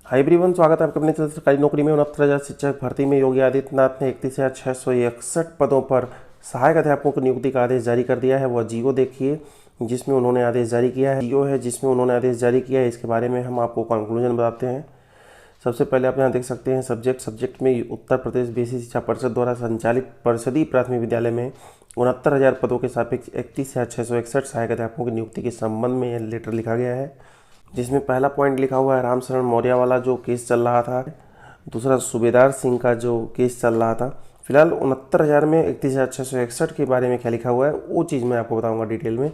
High everyone, स्वागत है आपका अपने सरकारी नौकरी में 69,000 शिक्षक भर्ती में योगी आदित्यनाथ ने 31,661 पदों पर सहायक अध्यापकों की नियुक्ति का आदेश जारी कर दिया है। वह जीओ देखिए जिसमें उन्होंने आदेश जारी किया है। जीओ है जिसमें उन्होंने आदेश जारी किया है। इसके बारे में हम आपको कंक्लूजन बताते हैं। सबसे पहले आप यहाँ देख सकते हैं सब्जेक्ट में उत्तर प्रदेश बेसिक शिक्षा परिषद द्वारा संचालित परिषदीय प्राथमिक विद्यालय में 69,000 पदों के सापेक्ष 31,661 सहायक अध्यापकों की नियुक्ति के संबंध में यह लेटर लिखा गया है, जिसमें पहला पॉइंट लिखा हुआ है रामशरण मौर्य वाला जो केस चल रहा था। दूसरा सूबेदार सिंह का जो केस चल रहा था। फिलहाल 69,000 में 31,661 के बारे में क्या लिखा हुआ है वो चीज़ मैं आपको बताऊंगा डिटेल में।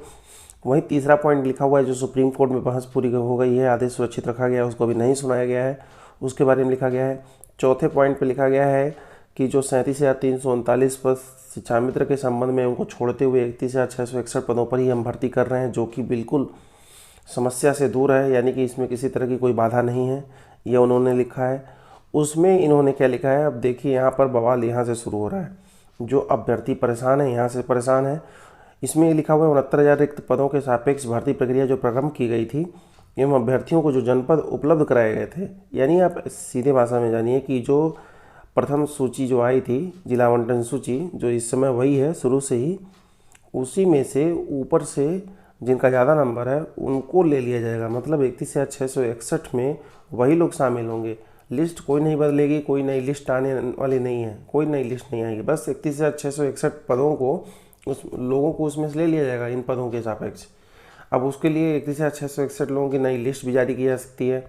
वहीं तीसरा पॉइंट लिखा हुआ है जो सुप्रीम कोर्ट में बहस पूरी हो गई है, आदेश सुरक्षित रखा गया है, उसको अभी नहीं सुनाया गया है, उसके बारे में लिखा गया है। चौथे पॉइंट पे लिखा गया है कि जो 37,339 पद शिक्षा मित्र के संबंध में उनको छोड़ते हुए 31,661 पदों पर ही हम भर्ती कर रहे हैं, जो कि बिल्कुल समस्या से दूर है, यानी कि इसमें किसी तरह की कोई बाधा नहीं है, ये उन्होंने लिखा है। उसमें इन्होंने क्या लिखा है, अब देखिए यहाँ पर बवाल यहाँ से शुरू हो रहा है। जो अभ्यर्थी परेशान है यहाँ से परेशान है। इसमें ये लिखा हुआ है 69,000 रिक्त पदों के सापेक्ष भर्ती प्रक्रिया जो प्रारंभ की गई थी एवं अभ्यर्थियों को जो जनपद उपलब्ध कराए गए थे, यानी आप सीधे भाषा में जानिए कि जो प्रथम सूची जो आई थी जिला आवंटन सूची, जो इस समय वही है शुरू से ही, उसी में से ऊपर से जिनका ज़्यादा नंबर है उनको ले लिया जाएगा। मतलब 31,661 में वही लोग शामिल होंगे। लिस्ट कोई नहीं बदलेगी, कोई नई लिस्ट आने वाली नहीं है, कोई नई लिस्ट नहीं आएगी। बस 31,661 पदों को उस लोगों को उसमें से ले लिया जाएगा इन पदों के सापेक्ष। अब उसके लिए 31,661 लोगों की नई लिस्ट भी जारी की जा सकती है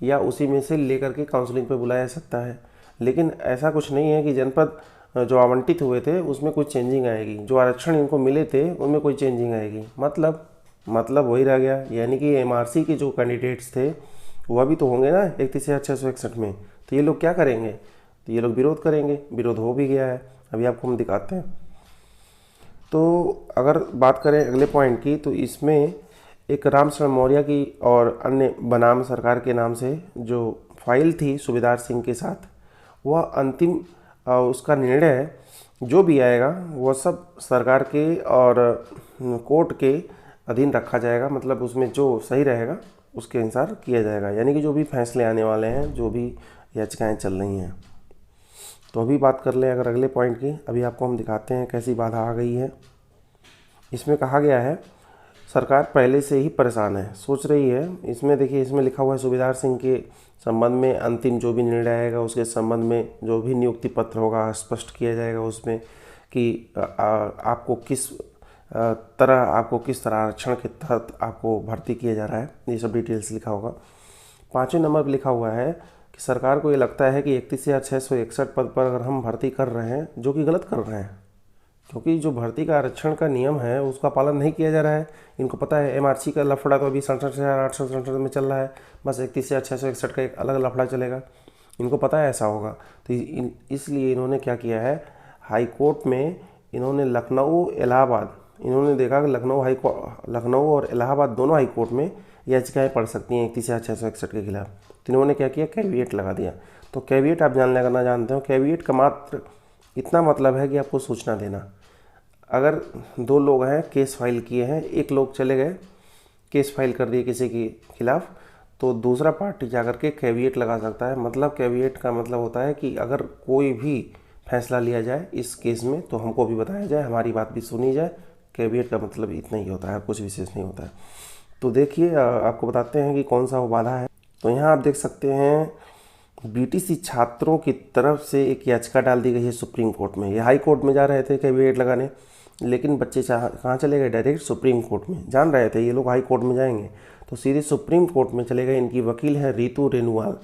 या उसी में से लेकर के काउंसलिंग पर बुलाया जा सकता है। लेकिन ऐसा कुछ नहीं है कि जनपद जो आवंटित हुए थे उसमें कुछ चेंजिंग आएगी, जो आरक्षण इनको मिले थे उनमें कोई चेंजिंग आएगी। मतलब वही रह गया, यानी कि एमआरसी के जो कैंडिडेट्स थे वह भी तो होंगे ना 31,661 में। तो ये लोग क्या करेंगे, तो ये लोग विरोध करेंगे। विरोध हो भी गया है, अभी आपको हम दिखाते हैं। तो अगर बात करें अगले पॉइंट की, तो इसमें एक रामशरण मौर्य की और अन्य बनाम सरकार के नाम से जो फाइल थी सूबेदार सिंह के साथ, वह अंतिम उसका निर्णय जो भी आएगा वह सब सरकार के और कोर्ट के अधीन रखा जाएगा। मतलब उसमें जो सही रहेगा उसके अनुसार किया जाएगा, यानी कि जो भी फैसले आने वाले हैं, जो भी याचिकाएं चल रही हैं। तो अभी बात कर लें अगर अगले पॉइंट की, अभी आपको हम दिखाते हैं कैसी बाधा आ गई है। इसमें कहा गया है सरकार पहले से ही परेशान है, सोच रही है। इसमें देखिए, इसमें लिखा हुआ है सूबेदार सिंह के संबंध में अंतिम जो भी निर्णय आएगा उसके संबंध में जो भी नियुक्ति पत्र होगा स्पष्ट किया जाएगा उसमें कि आपको किस तरह आरक्षण के तहत आपको भर्ती किया जा रहा है, ये सब डिटेल्स लिखा होगा। 5वें नंबर पर लिखा हुआ है कि सरकार को ये लगता है कि 31,661 पद पर अगर हम भर्ती कर रहे हैं, जो कि गलत कर रहे हैं, क्योंकि जो भर्ती का आरक्षण का नियम है उसका पालन नहीं किया जा रहा है। इनको पता है एमआरसी का लफड़ा तो अभी 67,867 में चल रहा है, बस 31,661 का एक अलग लफड़ा चलेगा। इनको पता है ऐसा होगा, तो इसलिए इन्होंने क्या किया है, हाई कोर्ट में इन्होंने लखनऊ इलाहाबाद, इन्होंने देखा कि लखनऊ और इलाहाबाद दोनों हाई कोर्ट में याचिकाएँ पढ़ सकती हैं 31,661 के खिलाफ। तो इन्होंने क्या किया, कैविएट लगा दिया। तो कैविएट आप करना जानते हो, कैविएट का मात्र इतना मतलब है कि आपको सूचना देना। अगर दो लोग हैं केस फाइल किए हैं, एक लोग चले गए केस फाइल कर दिए किसी के खिलाफ, तो दूसरा पार्टी जाकर के कैविएट लगा सकता है। मतलब कैविएट का मतलब होता है कि अगर कोई भी फैसला लिया जाए इस केस में तो हमको भी बताया जाए, हमारी बात भी सुनी जाए। कैविएट का मतलब इतना ही होता है, कुछ विशेष नहीं होता है। तो देखिए आपको बताते हैं कि कौन सा वो बाधा है। तो यहाँ आप देख सकते हैं बीटीसी छात्रों की तरफ से एक याचिका डाल दी गई है सुप्रीम कोर्ट में। ये हाई कोर्ट में जा रहे थे कैविएट लगाने, लेकिन बच्चे कहाँ चले गए, डायरेक्ट सुप्रीम कोर्ट में। जान रहे थे ये लोग हाई कोर्ट में जाएंगे, तो सीधे सुप्रीम कोर्ट में चले गए। इनकी वकील है रितु रेणुवाल।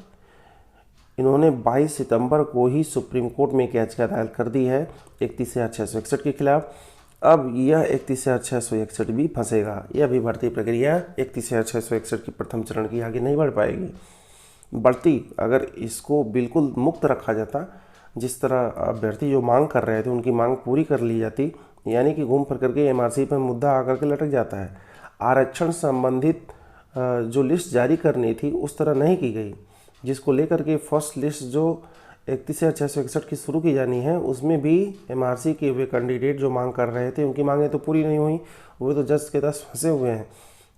इन्होंने 22 सितंबर को ही सुप्रीम कोर्ट में एक याचिका दायर कर दी है 31,661 के खिलाफ। अब यह 31,661 भी फंसेगा। यह भी भर्ती प्रक्रिया 31,661 की प्रथम चरण की आगे नहीं बढ़ पाएगी। बढ़ती अगर इसको बिल्कुल मुक्त रखा जाता, जिस तरह अभ्यर्थी जो मांग कर रहे थे उनकी मांग पूरी कर ली जाती, यानी कि घूम फिर करके एमआरसी पर मुद्दा आकर के लटक जाता है। आरक्षण संबंधित जो लिस्ट जारी करनी थी उस तरह नहीं की गई, जिसको लेकर के फर्स्ट लिस्ट जो 31,661 की शुरू की जानी है उसमें भी एमआरसी के वे कैंडिडेट जो मांग कर रहे थे उनकी मांगें तो पूरी नहीं हुई, वो तो जज के 10 फंसे हुए हैं।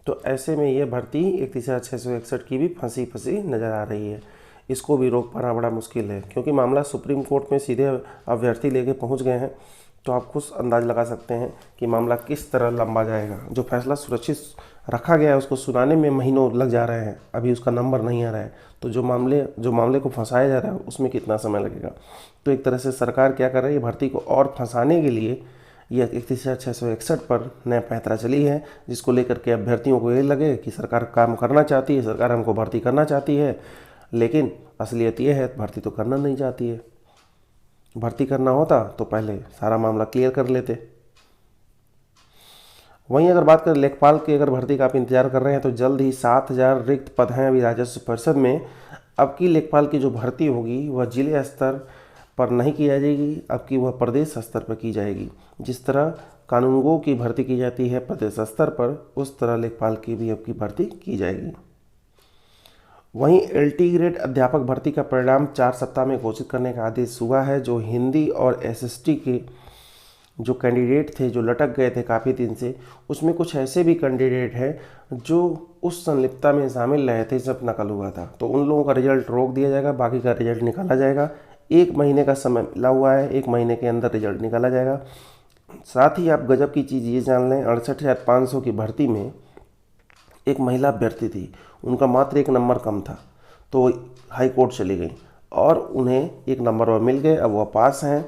तो ऐसे में ये भर्ती 31,661 की भी फंसी फंसी नज़र आ रही है। इसको भी रोक पाना बड़ा मुश्किल है, क्योंकि मामला सुप्रीम कोर्ट में सीधे अभ्यर्थी लेके पहुंच गए हैं। तो आप खुद अंदाज लगा सकते हैं कि मामला किस तरह लंबा जाएगा। जो फैसला सुरक्षित रखा गया है उसको सुनाने में महीनों लग जा रहे हैं, अभी उसका नंबर नहीं आ रहा है। तो जो मामले को फंसाया जा रहा है उसमें कितना समय लगेगा। तो एक तरह से सरकार क्या कर रही है, भर्ती को और फंसाने के लिए यह 31,661 पर नया पैंतरा चली है, जिसको लेकर के अभ्यर्थियों को ये लगे कि सरकार काम करना चाहती है, सरकार हमको भर्ती करना चाहती है, लेकिन असलियत ये है भर्ती तो करना नहीं चाहती है। भर्ती करना होता तो पहले सारा मामला क्लियर कर लेते। वहीं अगर बात करें लेखपाल की, अगर भर्ती का आप इंतजार कर रहे हैं तो जल्द ही 7,000 रिक्त पद हैं अभी राजस्व परिषद में। अब की लेखपाल की जो भर्ती होगी वह जिले स्तर पर नहीं की जाएगी, अब की वह प्रदेश स्तर पर की जाएगी। जिस तरह कानूनगो की भर्ती की जाती है प्रदेश स्तर पर, उस तरह लेखपाल की भी अब की भर्ती की जाएगी। वहीं LT ग्रेड अध्यापक भर्ती का परिणाम 4 सप्ताह में घोषित करने का आदेश हुआ है। जो हिंदी और SST के जो कैंडिडेट थे, जो लटक गए थे काफ़ी दिन से, उसमें कुछ ऐसे भी कैंडिडेट हैं जो उस संलिप्तता में शामिल रहे थे जब नकल हुआ था। तो उन लोगों का रिजल्ट रोक दिया जाएगा, बाकी का रिजल्ट निकाला जाएगा। 1 महीने का समय मिला हुआ है, 1 महीने के अंदर रिजल्ट निकाला जाएगा। साथ ही आप गजब की चीज़ ये जान लें, 68,500 की भर्ती में एक महिला अभ्यर्थी थी, उनका मात्र 1 नंबर कम था, तो हाई कोर्ट चली गई और उन्हें 1 नंबर और मिल गए, अब वह पास हैं।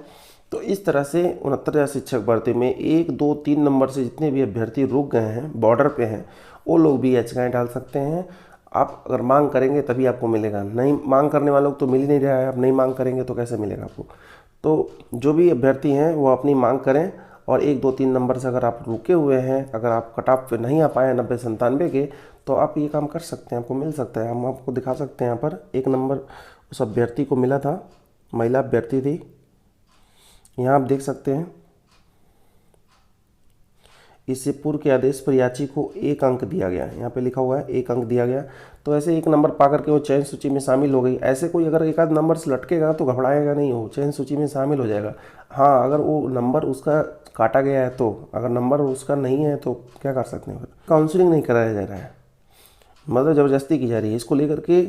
तो इस तरह से 69,000 शिक्षक भर्ती में 1, 2, 3 नंबर से जितने भी अभ्यर्थी रुक गए हैं, बॉर्डर पे हैं, वो लोग भी याचिकाएँ डाल सकते हैं। आप अगर मांग करेंगे तभी आपको मिलेगा, नहीं मांग करने वालों को तो मिल ही नहीं रहा है। आप नहीं मांग करेंगे तो कैसे मिलेगा आपको। तो जो भी अभ्यर्थी हैं वो अपनी मांग करें, और 1, 2, 3 नंबर से अगर आप रुके हुए हैं, अगर आप कट ऑफ पे नहीं आ पाए 90-97 के, तो आप ये काम कर सकते हैं, आपको मिल सकता है। हम आपको दिखा सकते हैं। यहाँ पर 1 नंबर उस अभ्यर्थी को मिला था, महिला अभ्यर्थी थी। यहाँ आप देख सकते हैं, इससे पूर्व के आदेश पर याची को 1 अंक दिया गया है। यहाँ पे लिखा हुआ है 1 अंक दिया गया। तो ऐसे 1 नंबर पा करके वो चयन सूची में शामिल हो गई। ऐसे कोई अगर 1 आध नंबर से लटकेगा तो घबराएगा नहीं, हो चयन सूची में शामिल हो जाएगा। हाँ, अगर वो नंबर उसका काटा गया है, तो अगर नंबर उसका नहीं है तो क्या कर सकते हैं। फिर काउंसलिंग नहीं कराया जा रहा है, मतलब ज़बरदस्ती की जा रही है। इसको लेकर के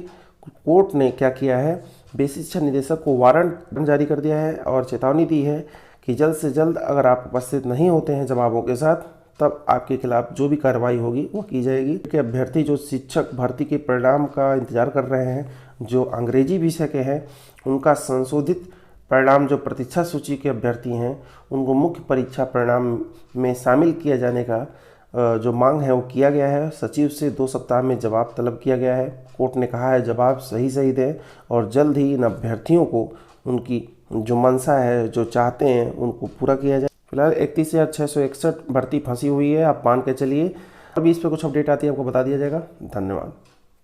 कोर्ट ने क्या किया है, बेसिक शिक्षा निदेशक को वारंट जारी कर दिया है और चेतावनी दी है कि जल्द से जल्द अगर आप उपस्थित नहीं होते हैं जवाबों के साथ, तब आपके खिलाफ जो भी कार्रवाई होगी वो की जाएगी। कि अभ्यर्थी जो शिक्षक भर्ती के परिणाम का इंतजार कर रहे हैं, जो अंग्रेजी विषय के हैं, उनका संशोधित परिणाम जो प्रतीक्षा सूची के अभ्यर्थी हैं, उनको मुख्य परीक्षा परिणाम में शामिल किया जाने का जो मांग है वो किया गया है। सचिव से 2 सप्ताह में जवाब तलब किया गया है। कोर्ट ने कहा है जवाब सही दें और जल्द ही इन अभ्यर्थियों को उनकी जो मंशा है, जो चाहते हैं, उनको पूरा किया जाए। फिलहाल 31,661 भर्ती फंसी हुई है, आप मान के चलिए। अभी इस पर कुछ अपडेट आती है आपको बता दिया जाएगा। धन्यवाद।